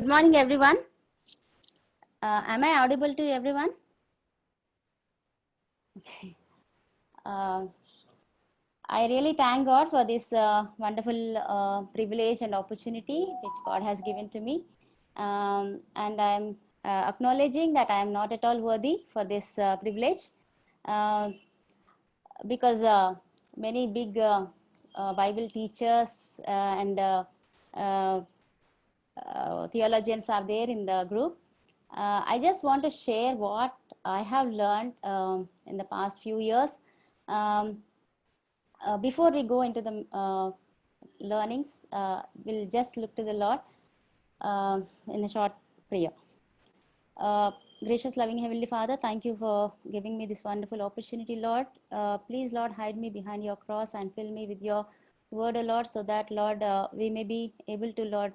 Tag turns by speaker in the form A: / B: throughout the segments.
A: Good morning, everyone. Am I audible to everyone? Okay. I really thank God for this wonderful privilege and opportunity which God has given to me. And I'm acknowledging that I am not at all worthy for this privilege because many big Bible teachers and theologians are there in the group. I just want to share what I have learned in the past few years. Before we go into the learnings, we'll just look to the Lord in a short prayer. Gracious, loving Heavenly Father, thank you for giving me this wonderful opportunity, Lord. Please, Lord, hide me behind your cross and fill me with your word, O Lord, so that, Lord, we may be able to, Lord,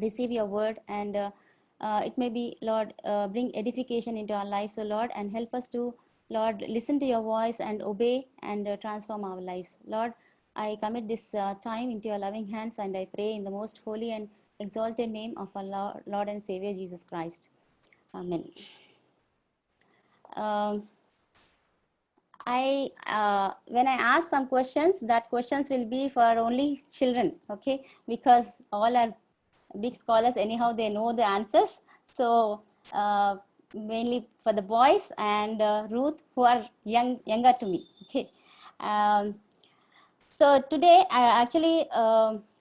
A: receive your word and it may be, Lord, bring edification into our lives, so Lord, and help us to, Lord, listen to your voice and obey and transform our lives. Lord, I commit this time into your loving hands and I pray in the most holy and exalted name of our Lord and Savior Jesus Christ. Amen. When I ask some questions, that questions will be for only children, okay? Because all are big scholars, anyhow, they know the answers. So mainly for the boys and Ruth, who are younger to me, okay? So today, actually,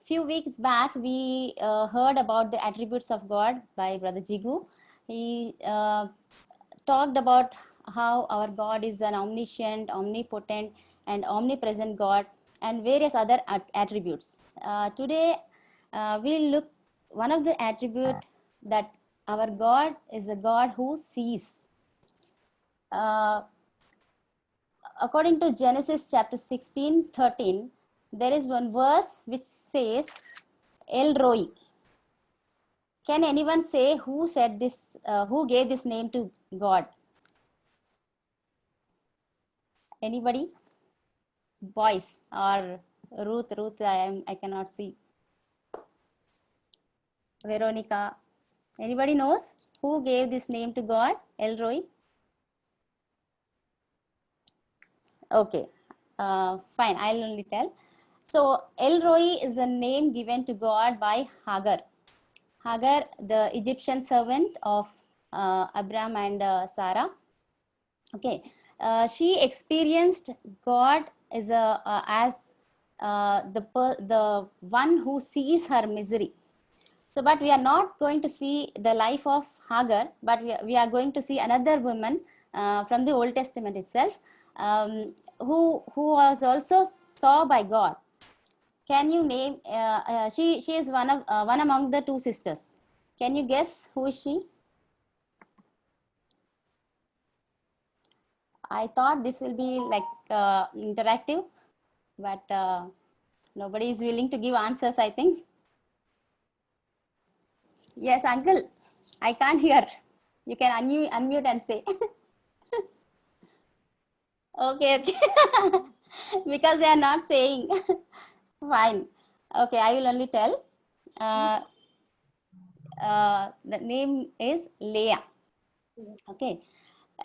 A: few weeks back, we heard about the attributes of God by Brother Jigu. He talked about how our God is an omniscient, omnipotent, and omnipresent God, and various other attributes. Today, we'll look one of the attribute that our God is a God who sees. According to Genesis chapter 16:13, there is one verse which says, El Roi. Can anyone say who said this, who gave this name to God? Anybody? Boys or Ruth, I cannot see. Veronica. Anybody knows who gave this name to God? El Roi? Okay, fine, I'll only tell. So El Roi is a name given to God by Hagar. Hagar, the Egyptian servant of Abraham and Sarah. Okay, she experienced God as the one who sees her misery. So, but we are not going to see the life of Hagar, but we are going to see another woman from the Old Testament itself, who was also saw by God. Can you name? She is one among the two sisters. Can you guess who is she? I thought this will be like interactive, but nobody is willing to give answers, I think. Yes, uncle, I can't hear. You can unmute and say. Okay. Because they are not saying. Fine. Okay, I will only tell. The name is Leah. Okay.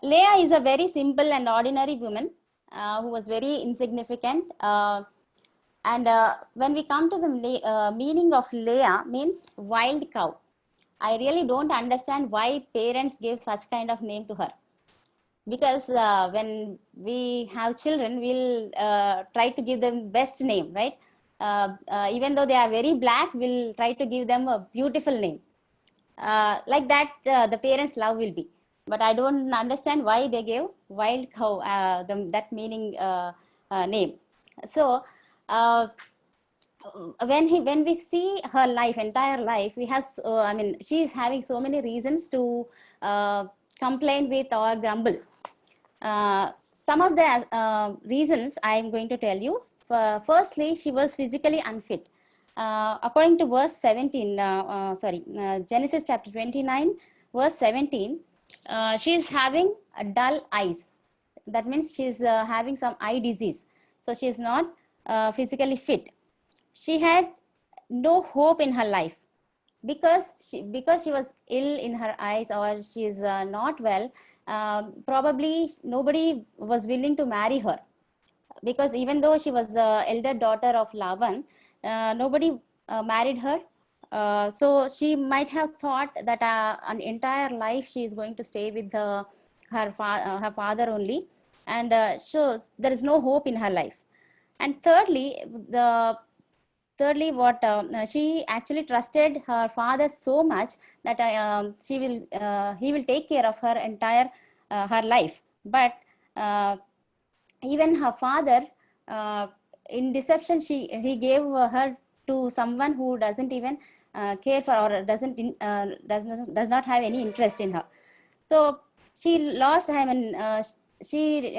A: Leah is a very simple and ordinary woman who was very insignificant. And when we come to the meaning of Leah, means wild cow. I really don't understand why parents gave such kind of name to her. Because when we have children, we'll try to give them best name, right? Even though they are very black, we'll try to give them a beautiful name. Like that, the parents' love will be. But I don't understand why they gave wild cow that meaning name. So when we see her life, entire life, we have she is having so many reasons to complain with or grumble. Some of the reasons I am going to tell you. Firstly, she was physically unfit. According to verse 17, Genesis chapter 29, verse 17, she is having dull eyes. That means she is having some eye disease. So she is not physically fit. She had no hope in her life. because she was ill in her eyes, or she is not well, probably nobody was willing to marry her, because even though she was the elder daughter of Lavan, nobody married her. So she might have thought that an entire life she is going to stay with her father only, and so there is no hope in her life. And thirdly, what she actually trusted her father so much that he will take care of her entire her life. But even her father, uh, in deception, he gave her to someone who doesn't even care for, or does not have any interest in her. So she lost him, and she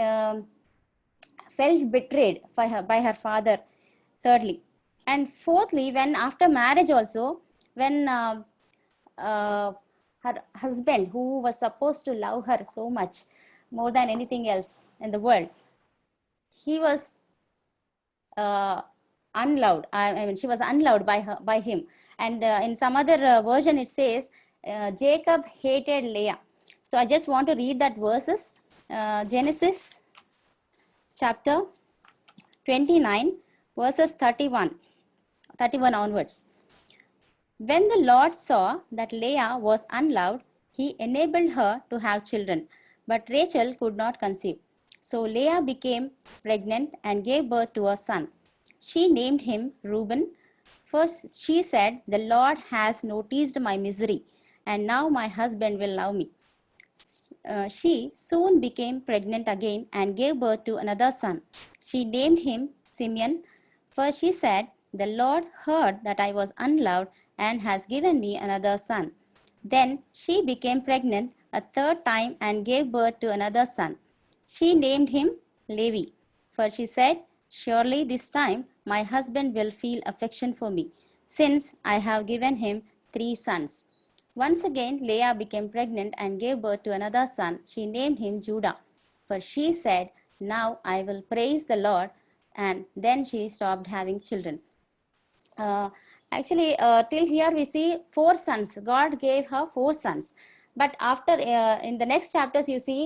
A: felt betrayed by her father, thirdly. And fourthly, when after marriage also, when uh, her husband, who was supposed to love her so much more than anything else in the world, he was unloved. I mean, she was unloved by him. And in some other version, it says Jacob hated Leah. So I just want to read that verses. Genesis chapter 29, verses 31 onwards. When the Lord saw that Leah was unloved, he enabled her to have children, but Rachel could not conceive. So Leah became pregnant and gave birth to a son. She named him Reuben. First, she said, "The Lord has noticed my misery, and now my husband will love me." She soon became pregnant again and gave birth to another son. She named him Simeon, for she said, "The Lord heard that I was unloved and has given me another son." Then she became pregnant a third time and gave birth to another son. She named him Levi, for she said, "Surely this time my husband will feel affection for me, since I have given him 3 sons." Once again, Leah became pregnant and gave birth to another son. She named him Judah, for she said, "Now I will praise the Lord." And then she stopped having children. Uh, till here we see 4 sons. God gave her 4 sons. But after, in the next chapters, you see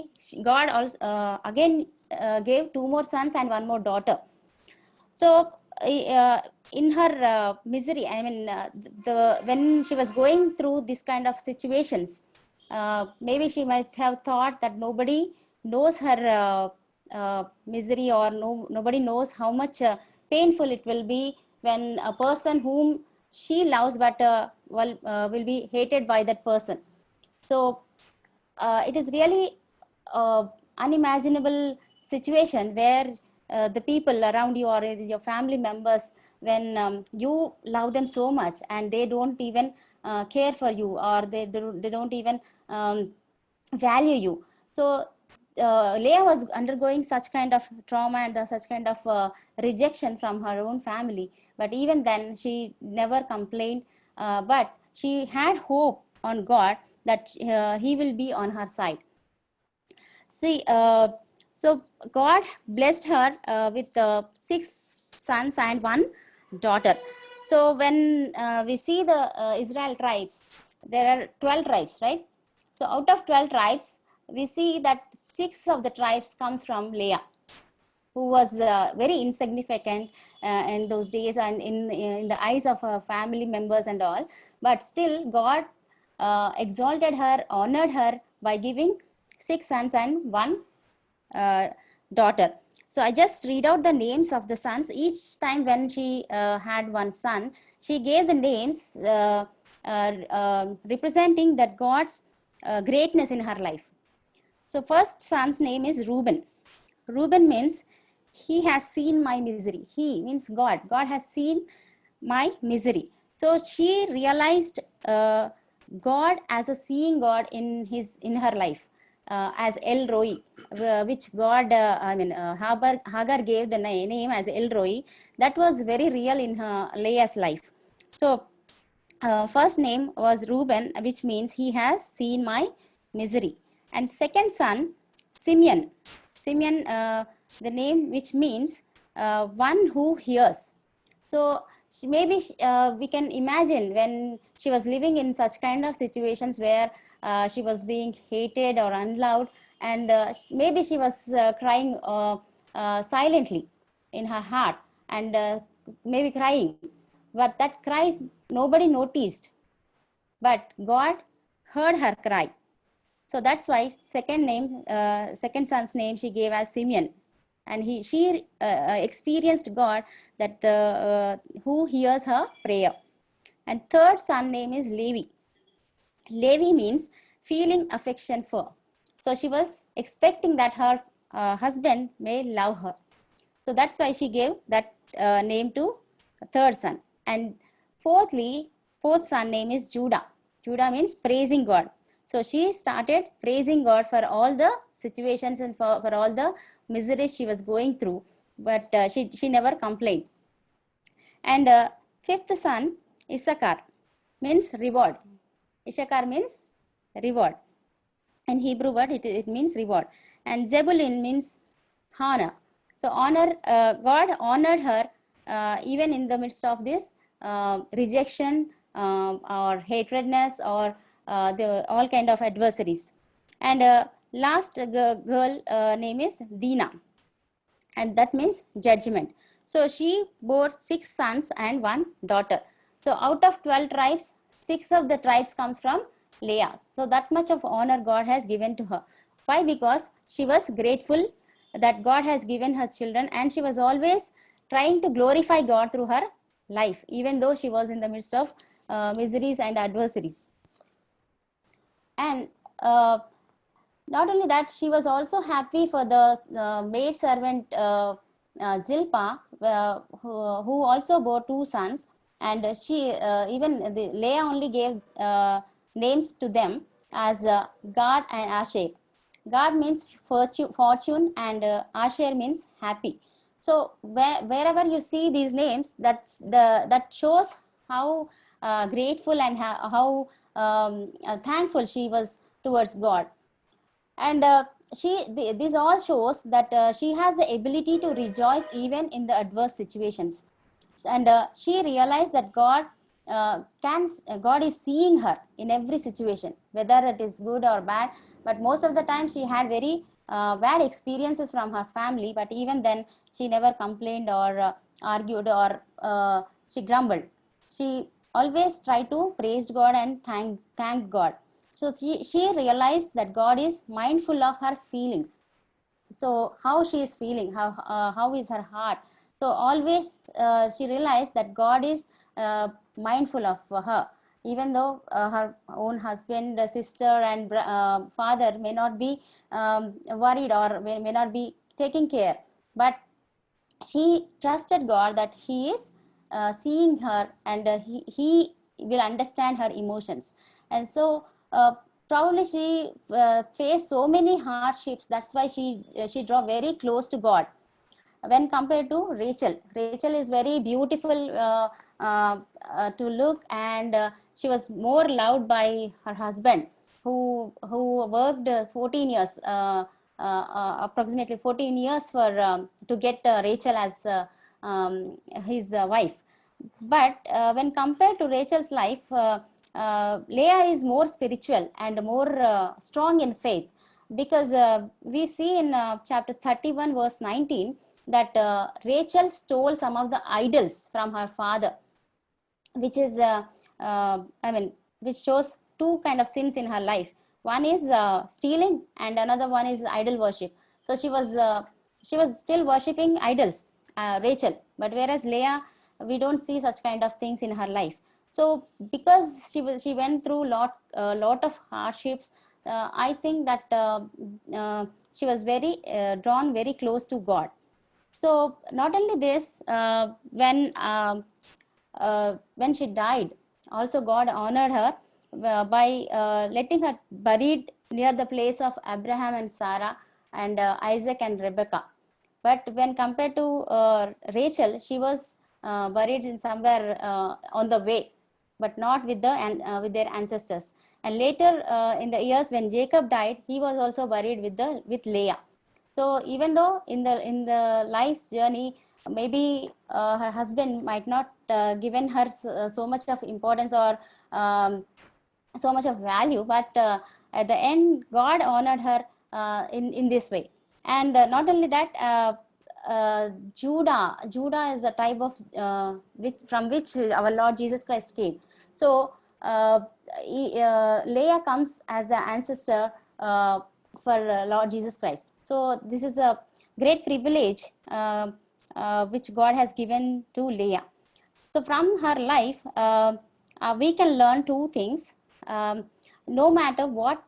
A: God also again gave 2 more sons and 1 more daughter. So in her misery, I mean, when she was going through this kind of situations, maybe she might have thought that nobody knows her misery, or nobody knows how much painful it will be when a person whom she loves but will be hated by that person. So it is really unimaginable situation where the people around you, or your family members, when you love them so much and they don't even care for you, or they don't even value you. So Leah was undergoing such kind of trauma and such kind of rejection from her own family, but even then she never complained, but she had hope on God that he will be on her side. See, so God blessed her with 6 sons and 1 daughter. So when we see the Israel tribes, there are 12 tribes, right? So out of 12 tribes, we see that 6 of the tribes comes from Leah, who was very insignificant in those days and in the eyes of her family members and all. But still, God exalted her, honored her by giving 6 sons and 1 daughter. So I just read out the names of the sons. Each time when she had 1 son, she gave the names representing that God's greatness in her life. So first son's name is Reuben. Reuben means he has seen my misery. He means God. God has seen my misery. So she realized God as a seeing God in her life, as El Roi, which God, Hagar gave the name as El Roi. That was very real in her Leah's life. So first name was Reuben, which means he has seen my misery. And second son, Simeon. Simeon, the name which means one who hears. So we can imagine when she was living in such kind of situations where she was being hated or unloved, and maybe she was crying silently in her heart, and maybe crying, but that cries nobody noticed, but God heard her cry. So that's why second son's name she gave as Simeon, and she experienced God, that the who hears her prayer. And third son name is Levi. Levi means feeling affection for. So she was expecting that her husband may love her. So that's why she gave that name to third son. And fourth son name is Judah. Judah means praising God. So she started praising God for all the situations and for all the miseries she was going through, but she never complained. And fifth son, Issachar, means reward. Issachar means reward. In Hebrew word, it means reward. And Zebulun means honor. So God honored her even in the midst of this rejection or hatredness or all kind of adversaries. And last girl name is Dina, and that means judgment. So she bore 6 sons and 1 daughter. So out of 12 tribes, 6 of the tribes comes from Leah. So that much of honor God has given to her. Why? Because she was grateful that God has given her children, and she was always trying to glorify God through her life, even though she was in the midst of miseries and adversaries. And not only that, she was also happy for the maid servant Zilpah, who also bore 2 sons, and she Leah only gave names to them as Gad and Asher. Gad means fortune, and Asher means happy. So wherever you see these names, that shows how grateful and how thankful she was towards God. And this all shows that she has the ability to rejoice even in the adverse situations. And she realized that God is seeing her in every situation, whether it is good or bad. But most of the time she had very bad experiences from her family, but even then she never complained or argued or she grumbled. She always tried to praise God and thank God. So she realized that God is mindful of her feelings. So how she is feeling, how is her heart. So always she realized that God is mindful of her, even though her own husband, sister, and father may not be worried or may not be taking care, but she trusted God that He is seeing her, and he will understand her emotions. And so probably she faced so many hardships. That's why she draw very close to God when compared to Rachel. Rachel is very beautiful to look, and she was more loved by her husband, who worked 14 years, approximately 14 years for to get Rachel as his wife. But when compared to Rachel's life, Leah is more spiritual and more strong in faith, because we see in chapter 31 verse 19 that Rachel stole some of the idols from her father, which is which shows two kind of sins in her life. One is stealing, and another one is idol worship. So she was still worshipping idols, Rachel, but whereas Leah, we don't see such kind of things in her life. So because she went through lot of hardships, I think that she was very drawn very close to God. So not only this, when she died, also God honored her by letting her buried near the place of Abraham and Sarah and Isaac and Rebekah. But when compared to Rachel, she was buried in somewhere on the way, but not with with their ancestors. And later in the years when Jacob died, he was also buried with Leah. So even though in the life's journey, maybe her husband might not given her so much of importance or so much of value, but at the end God honored her in this way. And not only that, Judah is a type of from which our Lord Jesus Christ came. So Leah comes as the ancestor for Lord Jesus Christ. So this is a great privilege which God has given to Leah. So from her life, we can learn two things. No matter what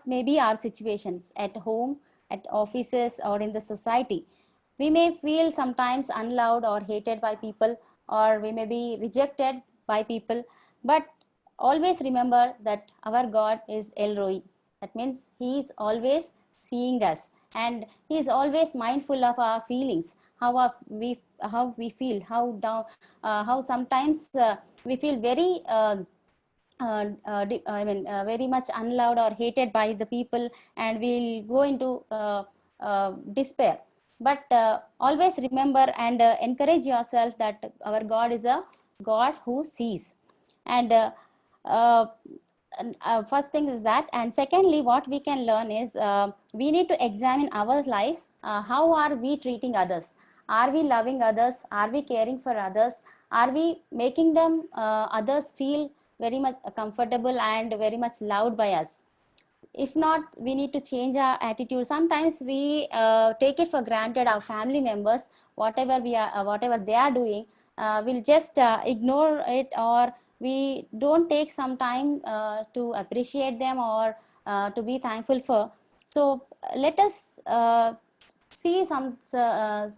A: may be our situations at home, at offices, or in the society, we may feel sometimes unloved or hated by people, or we may be rejected by people. But always remember that our God is El Roi. That means He is always seeing us, and He is always mindful of our feelings, how we feel, how down, how sometimes we feel very very much unloved or hated by the people, and we'll go into despair. But always remember and encourage yourself that our God is a God who sees. And uh, first thing is that, and secondly, what we can learn is we need to examine our lives. How are we treating others? Are we loving others? Are we caring for others? Are we making them others feel very much comfortable and very much loved by us? If not, we need to change our attitude. Sometimes we take it for granted, our family members, whatever they are doing, we'll just ignore it, or we don't take some time to appreciate them, or to be thankful for. So let us see some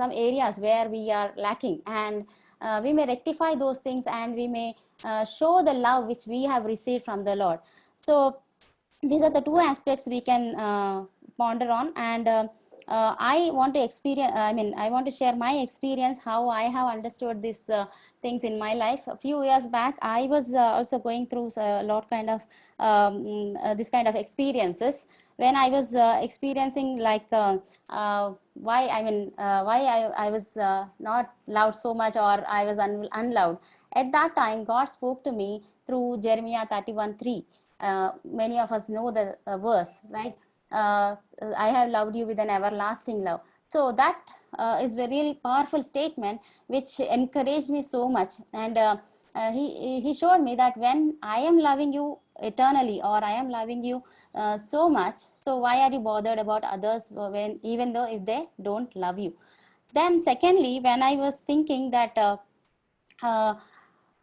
A: areas where we are lacking, and we may rectify those things, and we may show the love which we have received from the Lord. So these are the two aspects we can ponder on. And I want to experience, I want to share my experience, how I have understood these things in my life. A few years back, I was also going through a lot kind of this kind of experiences, when I was experiencing like why I was not loved so much, or I was unloved. At that time, God spoke to me through Jeremiah 31:3. Many of us know the verse, right? I have loved you with an everlasting love. So that is a really powerful statement which encouraged me so much. And he showed me that when I am loving you eternally, or I am loving you so much, so why are you bothered about others, when even though if they don't love you? Then secondly, when I was thinking that uh,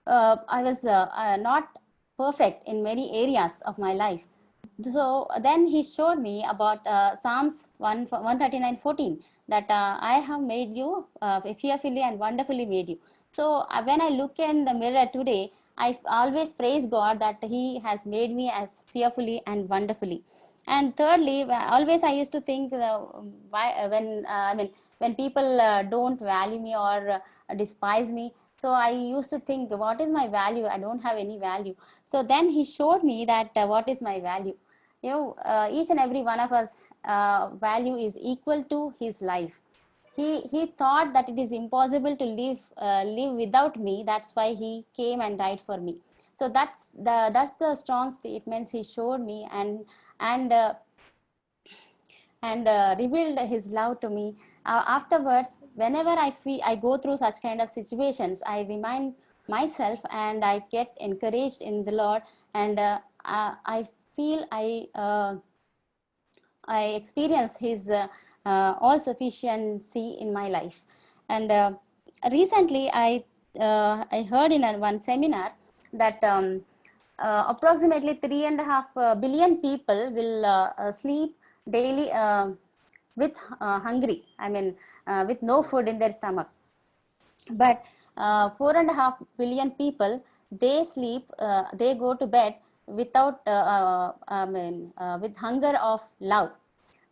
A: I was not perfect in many areas of my life. So then he showed me about Psalms 139:14, that I have made you fearfully and wonderfully made you. So when I look in the mirror today, I always praise God that He has made me as fearfully and wonderfully. And thirdly, always I used to think why when people don't value me, or despise me, so I used to think, what is my value? I don't have any value. So then he showed me that what is my value. Each and every one of us value is equal to his life. He thought that it is impossible to live without me. That's why he came and died for me. So that's the strong statements he showed me, and revealed his love to me. Afterwards, whenever I go through such kind of situations, I remind myself, and I get encouraged in the Lord, and I feel I experience His all sufficiency in my life. And recently, I heard in one seminar that approximately 3.5 billion people will sleep daily with hungry. With no food in their stomach. But 4.5 billion people, they sleep, they go to bed without with hunger of love.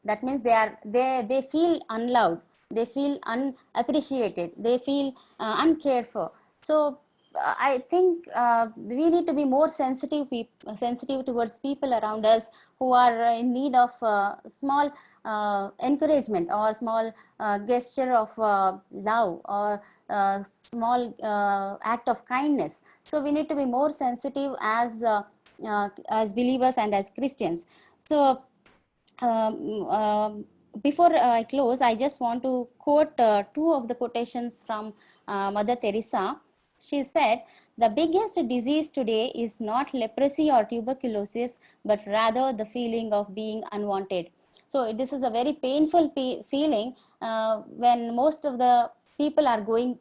A: That means they feel unloved, they feel unappreciated, they feel uncared for. So I think we need to be more sensitive towards people around us who are in need of small encouragement or small gesture of love or small act of kindness. So we need to be more sensitive as believers and as Christians. So before I close, I just want to quote two of the quotations from Mother Teresa. She said, "The biggest disease today is not leprosy or tuberculosis, but rather the feeling of being unwanted." So this is a very painful feeling when most of the people are going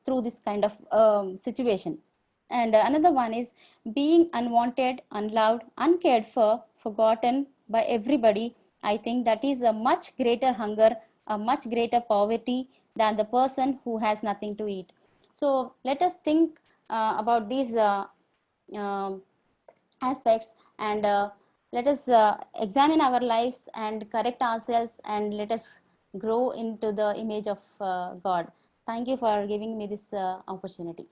A: through this kind of situation. And another one is being unwanted, unloved, uncared for, forgotten by everybody. I think that is a much greater hunger, a much greater poverty than the person who has nothing to eat. So let us think about these um aspects, and let us examine our lives and correct ourselves, and let us grow into the image of God. Thank you for giving me this opportunity.